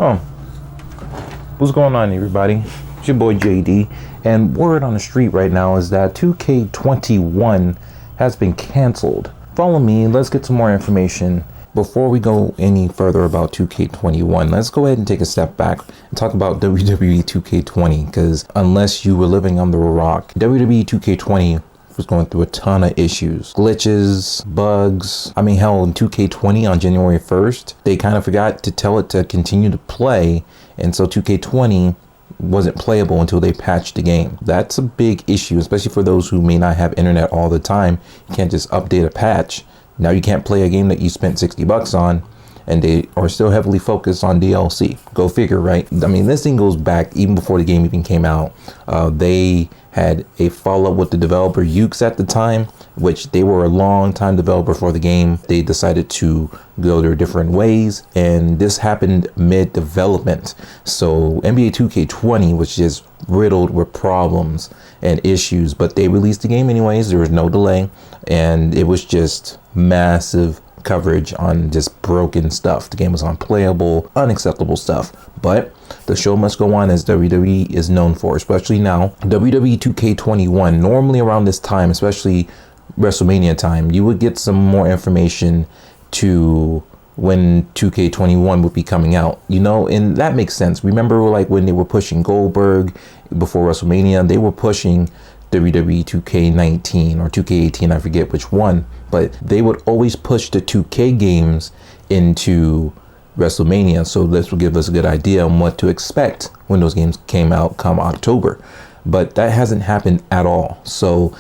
Oh, what's going on, everybody? It's your boy JD, and word on the street right now is that 2K21 has been canceled. Follow me, let's get some more information. Before we go any further about 2K21, let's go ahead and take a step back and talk about WWE 2K20, because unless you were living under a rock, WWE 2K20 was going through a ton of issues, glitches, bugs. I mean, hell, in 2K20 on January 1st, they kind of forgot to tell it to continue to play, and so 2K20 wasn't playable until they patched the game. That's a big issue, especially for those who may not have internet all the time. You can't just update a patch. Now you can't play a game that you spent $60 on, and they are still heavily focused on DLC. Go figure, right? I mean, this thing goes back even before the game even came out. They had a follow-up with the developer Ukes at the time, which they were a long time developer for the game. They decided to go their different ways, and this happened mid-development. So NBA 2K20 was just riddled with problems and issues, but they released the game anyways. There was no delay, and it was just massive coverage on just broken stuff. The game was unplayable, unacceptable stuff, but the show must go on, as WWE is known for, especially now. WWE 2K21, normally around this time, especially WrestleMania time, you would get some more information to when 2K21 would be coming out, you know, and that makes sense. Remember, like when they were pushing Goldberg before WrestleMania, they were pushing WWE 2K19 or 2K18, I forget which one, but they would always push the 2K games into WrestleMania, so this will give us a good idea on what to expect when those games came out come October. But that hasn't happened at all. So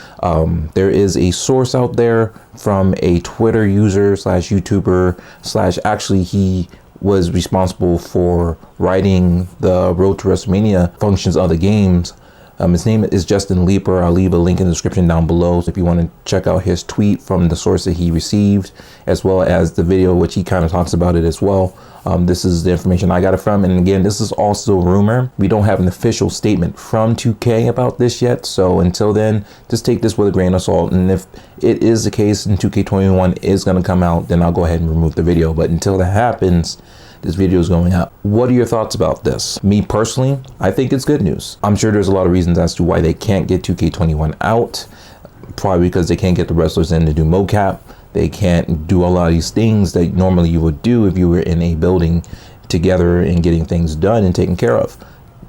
there is a source out there from a Twitter user slash YouTuber slash, actually he was responsible for writing the Road to WrestleMania functions of the games. His name is Justin Leeper. I'll leave a link in the description down below if you want to check out his tweet from the source that he received, as well as the video, which he kind of talks about it as well. This is the information I got it from. And again, this is also rumor. We don't have an official statement from 2K about this yet. So until then, just take this with a grain of salt. And if it is the case and 2K21 is going to come out, then I'll go ahead and remove the video. But until that happens, this video is going out. What are your thoughts about this? Me personally, I think it's good news. I'm sure there's a lot of reasons as to why they can't get 2K21 out. Probably because they can't get the wrestlers in to do mocap. They can't do a lot of these things that normally you would do if you were in a building together and getting things done and taken care of.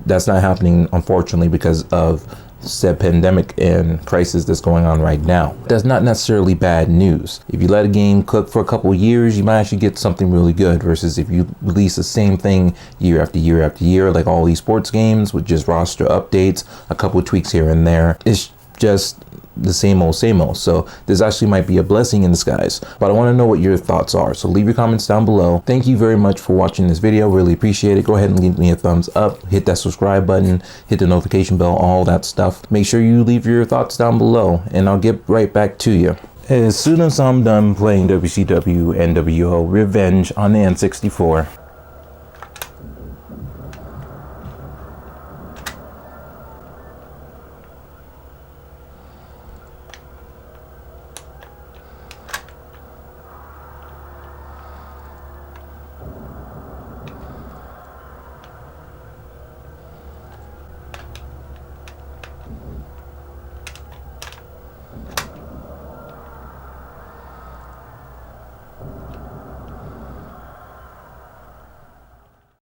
That's not happening, unfortunately, because of said pandemic and crisis that's going on right now. That's not necessarily bad news. If you let a game cook for a couple of years, you might actually get something really good, versus if you release the same thing year after year after year, like all these sports games with just roster updates, a couple of tweaks here and there. It's just the same old. So this actually might be a blessing in disguise, but I want to know what your thoughts are, so leave your comments down below. Thank you very much for watching this video, really appreciate it. Go ahead and give me a thumbs up, hit that subscribe button, hit the notification bell, all that stuff. Make sure you leave your thoughts down below, and I'll get right back to you as soon as I'm done playing WCW NWO Revenge on the N64.